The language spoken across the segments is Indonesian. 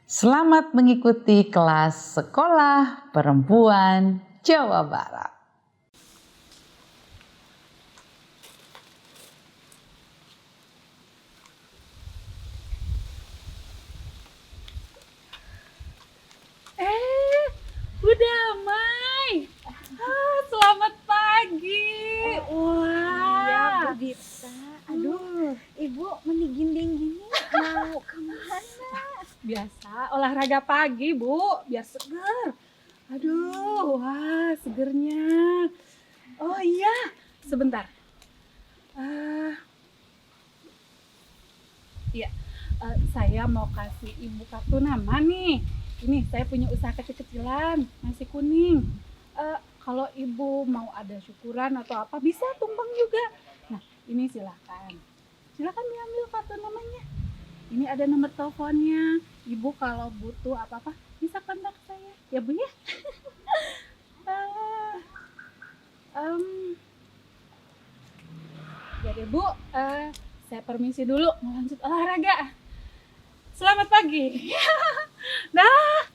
Selamat mengikuti kelas Sekolah Perempuan Jawa Barat. Bu Damai, selamat pagi. Wah, Iya Bu Dita. Aduh, Ibu meniginding gini mau kemana? biasa olahraga pagi Bu, biar seger. Aduh, wah segernya. Oh iya, sebentar. Iya, saya mau kasih Ibu kartu nama nih. Ini saya punya usaha kecil-kecilan, nasi kuning. Kalau Ibu mau ada syukuran atau apa bisa tumpeng juga. Nah, ini silakan. Silakan diambil kartu namanya. Ini ada nomor teleponnya. Ibu kalau butuh apa-apa bisa kontak saya. Ya Bu ya. Ah, Jadi Bu, saya permisi dulu mau lanjut olahraga. Selamat pagi. Dah.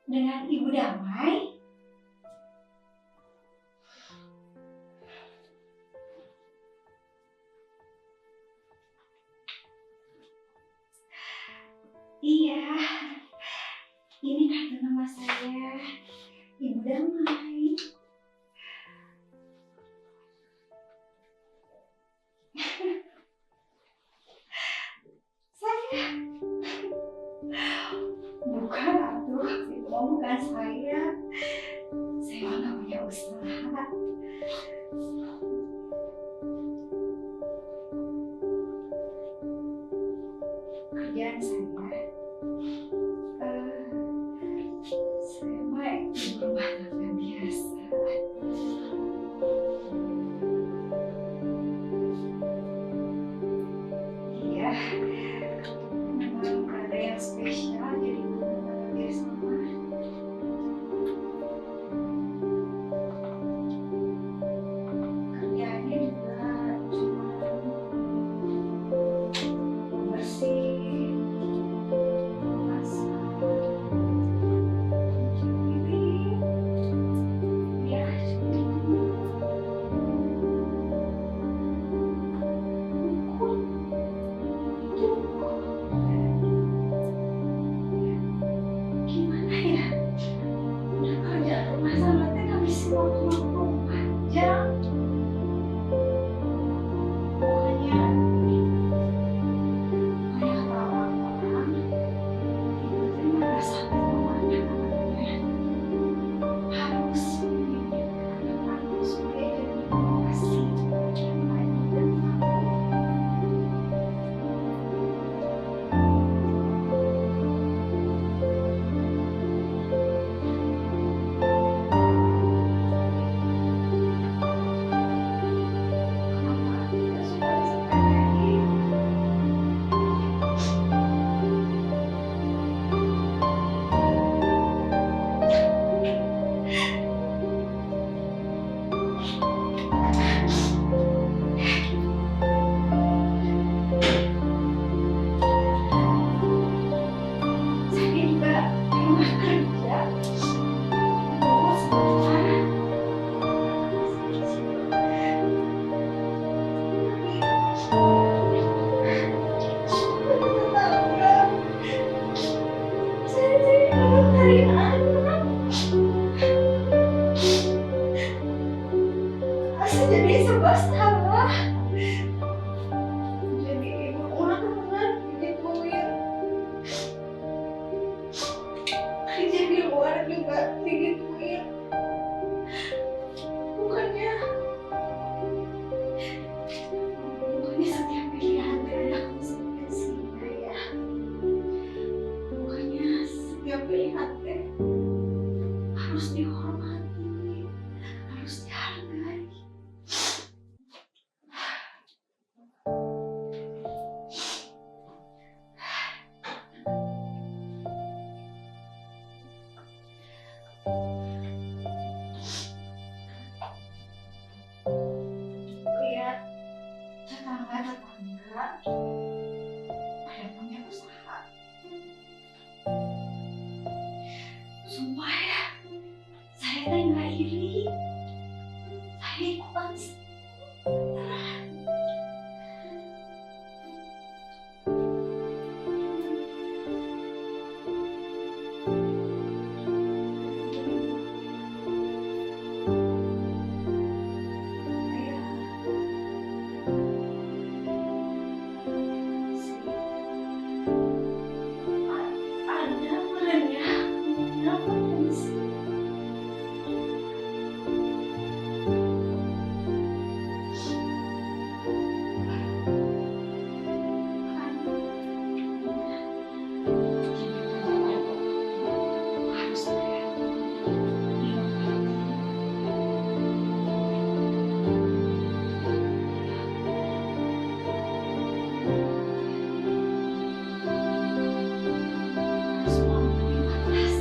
Dengan Ibu Damai? Iya, ini kartu nama saya, Ibu Damai. Saya? Bukan, atuh, itu bukan saya. Saya nggak punya usaha. Kerjaan saya mah ibu rumah tangga biasa. Iya, memang ada yang spesial jadi ibu rumah tangga biasa mah. Kerjaannya juga cuma bersih, Ayah tahu orang ibu teh merasa kemana anaknya harus mendidik anak supaya jadi kasih yang baik dan kenapa kita sudah sampai ini. Saya juga di rumah kerja. Oh, sebentar. Saya jadi dari anak. Saya jadi serba salah. Jadi ibu ulang-ulang digituin. Kerja di luar juga digituin. Bukannya setiap pilihan teh ada konsekuensinya ya. Bukannya setiap pilihan teh harus dihormati, harus dihargai. Lihat tetangga-tetangga pada punya usaha. Sumpah ya, saya teh nggak iri. Saya ikutan senang. Ada banyak punya potensi. Harus saya harus mampu batas.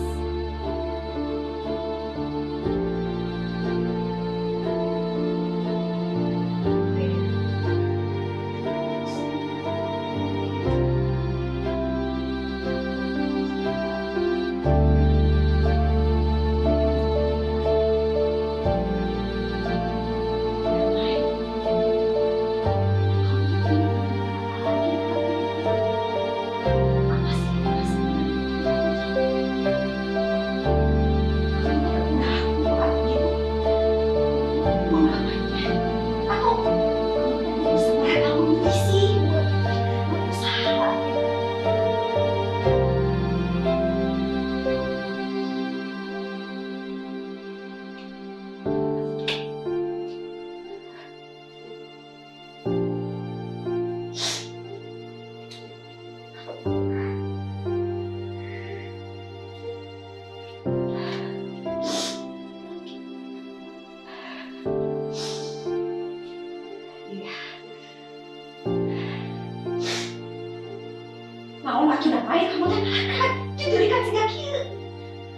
Naon laki baik kamu teh ngangkat, didirikan siga kieu.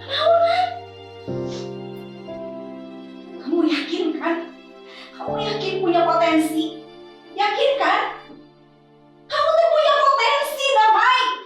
Naon? Kamu yakin kan? Kamu yakin punya potensi? Yakin kan? Kamu tuh punya potensi, Damai.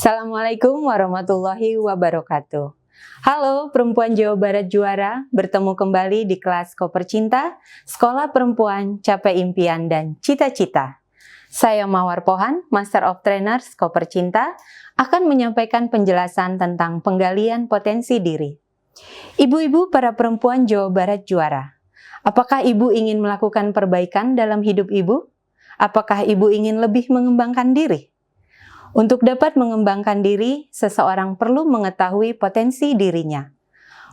Assalamualaikum warahmatullahi wabarakatuh. Halo perempuan Jawa Barat juara, bertemu kembali di kelas Koper Cinta, Sekolah Perempuan Capai Impian dan Cita-Cita. Saya Mawar Pohan, Master of Trainers Koper Cinta, akan menyampaikan penjelasan tentang penggalian potensi diri. Ibu-ibu para perempuan Jawa Barat juara, apakah ibu ingin melakukan perbaikan dalam hidup ibu? Apakah ibu ingin lebih mengembangkan diri? Untuk dapat mengembangkan diri, seseorang perlu mengetahui potensi dirinya.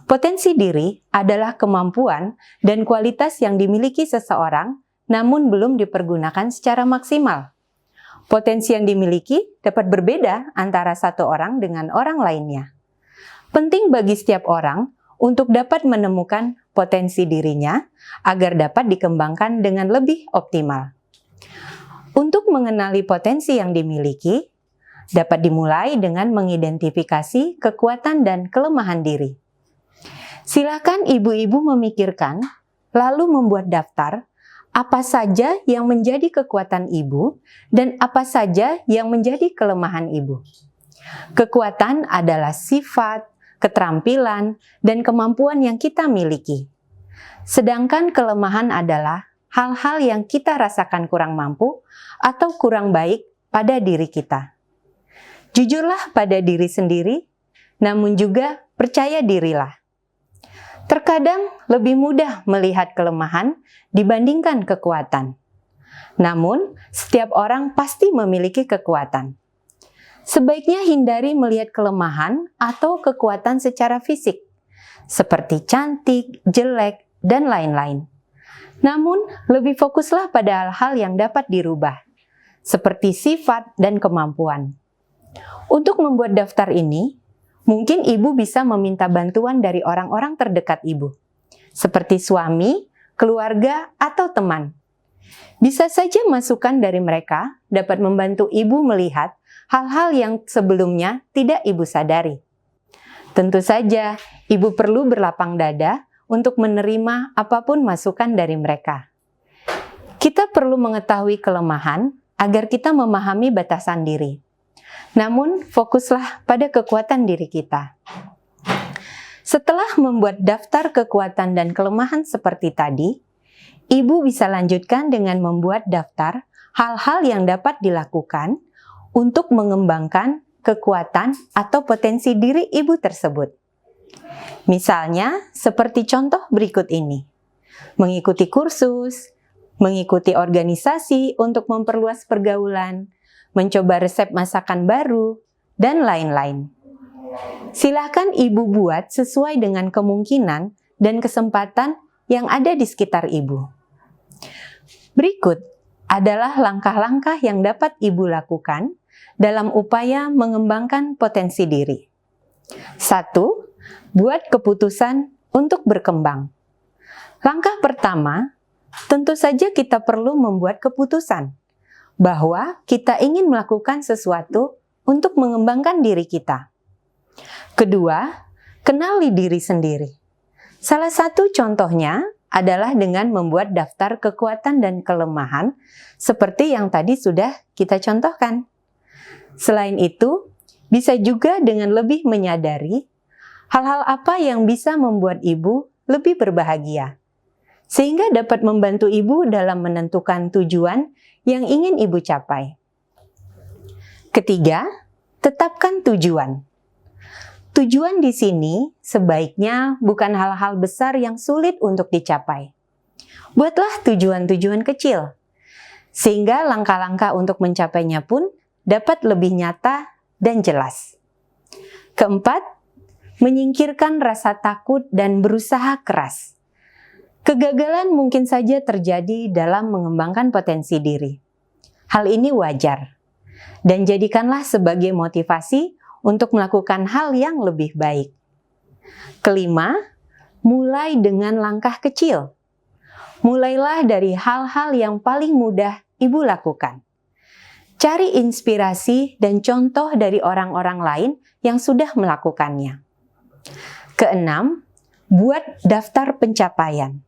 Potensi diri adalah kemampuan dan kualitas yang dimiliki seseorang, namun belum dipergunakan secara maksimal. Potensi yang dimiliki dapat berbeda antara satu orang dengan orang lainnya. Penting bagi setiap orang untuk dapat menemukan potensi dirinya agar dapat dikembangkan dengan lebih optimal. Untuk mengenali potensi yang dimiliki, dapat dimulai dengan mengidentifikasi kekuatan dan kelemahan diri. Silakan ibu-ibu memikirkan, lalu membuat daftar apa saja yang menjadi kekuatan ibu dan apa saja yang menjadi kelemahan ibu. Kekuatan adalah sifat, keterampilan, dan kemampuan yang kita miliki. Sedangkan kelemahan adalah hal-hal yang kita rasakan kurang mampu atau kurang baik pada diri kita. Jujurlah pada diri sendiri, namun juga percaya dirilah. Terkadang lebih mudah melihat kelemahan dibandingkan kekuatan. Namun, setiap orang pasti memiliki kekuatan. Sebaiknya hindari melihat kelemahan atau kekuatan secara fisik, seperti cantik, jelek, dan lain-lain. Namun, lebih fokuslah pada hal-hal yang dapat dirubah, seperti sifat dan kemampuan. Untuk membuat daftar ini, mungkin ibu bisa meminta bantuan dari orang-orang terdekat ibu, seperti suami, keluarga, atau teman. Bisa saja masukan dari mereka dapat membantu ibu melihat hal-hal yang sebelumnya tidak ibu sadari. Tentu saja, ibu perlu berlapang dada untuk menerima apapun masukan dari mereka. Kita perlu mengetahui kelemahan agar kita memahami batasan diri. Namun, fokuslah pada kekuatan diri kita. Setelah membuat daftar kekuatan dan kelemahan seperti tadi, ibu bisa lanjutkan dengan membuat daftar hal-hal yang dapat dilakukan untuk mengembangkan kekuatan atau potensi diri ibu tersebut. Misalnya, seperti contoh berikut ini. Mengikuti kursus, mengikuti organisasi untuk memperluas pergaulan, mencoba resep masakan baru, dan lain-lain. Silakan ibu buat sesuai dengan kemungkinan dan kesempatan yang ada di sekitar ibu. Berikut adalah langkah-langkah yang dapat ibu lakukan dalam upaya mengembangkan potensi diri. 1. Buat keputusan untuk berkembang. Langkah pertama, tentu saja kita perlu membuat keputusan bahwa kita ingin melakukan sesuatu untuk mengembangkan diri kita. Kedua, kenali diri sendiri. Salah satu contohnya adalah dengan membuat daftar kekuatan dan kelemahan seperti yang tadi sudah kita contohkan. Selain itu, bisa juga dengan lebih menyadari hal-hal apa yang bisa membuat ibu lebih berbahagia, sehingga dapat membantu ibu dalam menentukan tujuan yang ingin ibu capai. Ketiga, tetapkan tujuan. Tujuan di sini sebaiknya bukan hal-hal besar yang sulit untuk dicapai. Buatlah tujuan-tujuan kecil, sehingga langkah-langkah untuk mencapainya pun dapat lebih nyata dan jelas. Keempat, menyingkirkan rasa takut dan berusaha keras. Kegagalan mungkin saja terjadi dalam mengembangkan potensi diri. Hal ini wajar, dan jadikanlah sebagai motivasi untuk melakukan hal yang lebih baik. Kelima, mulai dengan langkah kecil. Mulailah dari hal-hal yang paling mudah ibu lakukan. Cari inspirasi dan contoh dari orang-orang lain yang sudah melakukannya. Keenam, buat daftar pencapaian.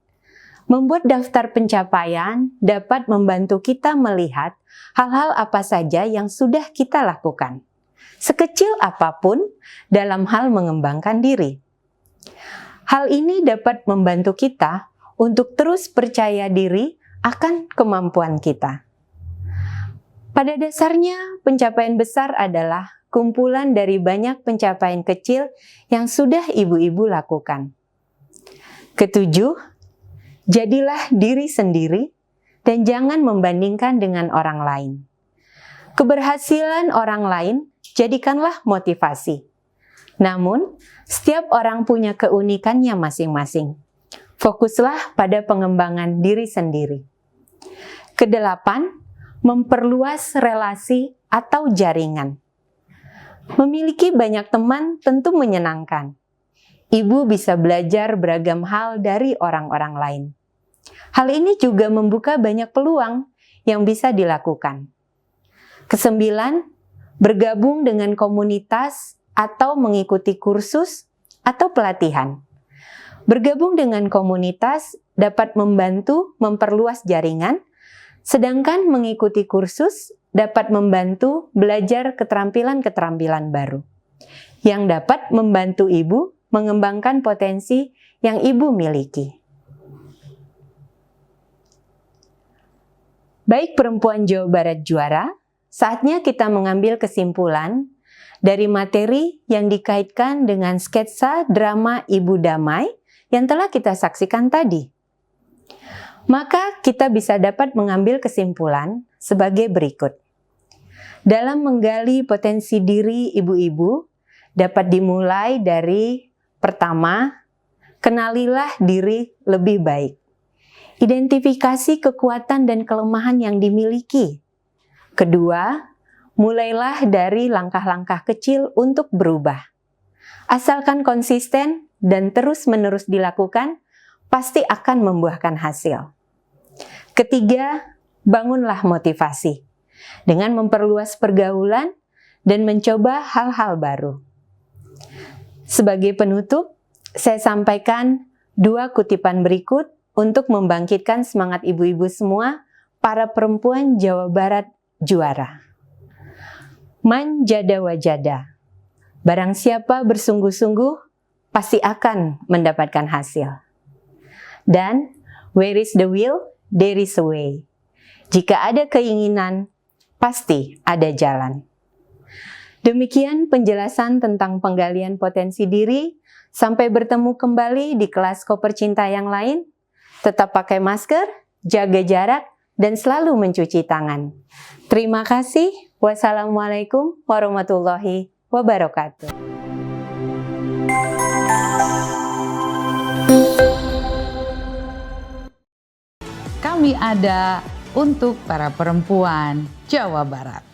Membuat daftar pencapaian dapat membantu kita melihat hal-hal apa saja yang sudah kita lakukan. sekecil apapun dalam hal mengembangkan diri. Hal ini dapat membantu kita untuk terus percaya diri akan kemampuan kita. Pada dasarnya, pencapaian besar adalah kumpulan dari banyak pencapaian kecil yang sudah ibu-ibu lakukan. Ketujuh, jadilah diri sendiri dan jangan membandingkan dengan orang lain. Keberhasilan orang lain jadikanlah motivasi. Namun, setiap orang punya keunikannya masing-masing. Fokuslah pada pengembangan diri sendiri. Kedelapan, memperluas relasi atau jaringan. Memiliki banyak teman tentu menyenangkan. Ibu bisa belajar beragam hal dari orang-orang lain. Hal ini juga membuka banyak peluang yang bisa dilakukan. Kesembilan, bergabung dengan komunitas atau mengikuti kursus atau pelatihan. Bergabung dengan komunitas dapat membantu memperluas jaringan, sedangkan mengikuti kursus dapat membantu belajar keterampilan-keterampilan baru yang dapat membantu ibu mengembangkan potensi yang ibu miliki. Baik perempuan Jawa Barat juara, saatnya kita mengambil kesimpulan dari materi yang dikaitkan dengan sketsa drama Ibu Damai yang telah kita saksikan tadi. Maka kita bisa dapat mengambil kesimpulan sebagai berikut. Dalam menggali potensi diri ibu-ibu, dapat dimulai dari pertama, kenalilah diri lebih baik. Identifikasi kekuatan dan kelemahan yang dimiliki. Kedua, mulailah dari langkah-langkah kecil untuk berubah. Asalkan konsisten dan terus-menerus dilakukan, pasti akan membuahkan hasil. Ketiga, bangunlah motivasi dengan memperluas pergaulan dan mencoba hal-hal baru. Sebagai penutup, saya sampaikan 2 kutipan berikut untuk membangkitkan semangat ibu-ibu semua, para perempuan Jawa Barat juara. Man jada wajada. Barang siapa bersungguh-sungguh, pasti akan mendapatkan hasil. Dan where is the will, there is a way. Jika ada keinginan, pasti ada jalan. Demikian penjelasan tentang penggalian potensi diri. Sampai bertemu kembali di kelas Koper Cinta yang lain. Tetap pakai masker, jaga jarak, dan selalu mencuci tangan. Terima kasih. Wassalamualaikum warahmatullahi wabarakatuh. Kami ada untuk para perempuan Jawa Barat.